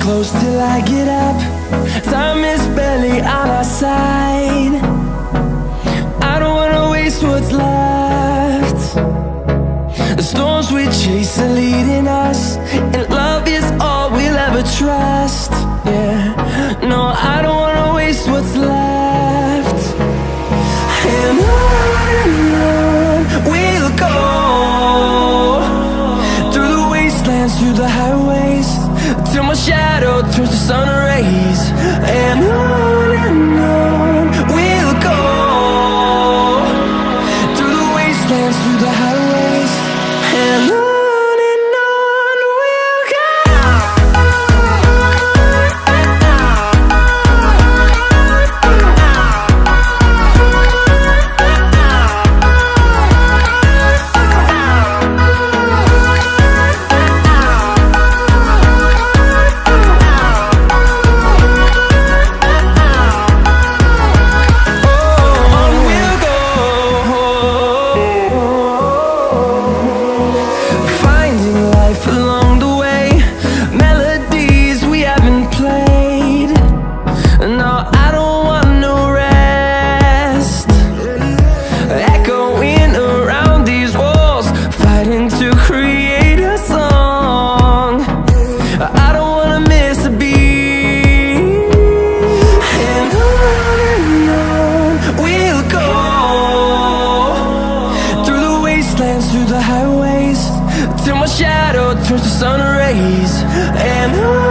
close till I get up. Time is barely on our side. I don't wanna waste what's left. The storms we chase are leading us, and love is all we'll ever trust. Yeah, no, I don't wanna waste what's left. And on we'll go, through the wastelands, through the highways, till my shadow turns to sun rays. And on we'll go, through the wastelands, through the highways, and on we'll go. Through the highways, till my shadow turns to sun rays. And on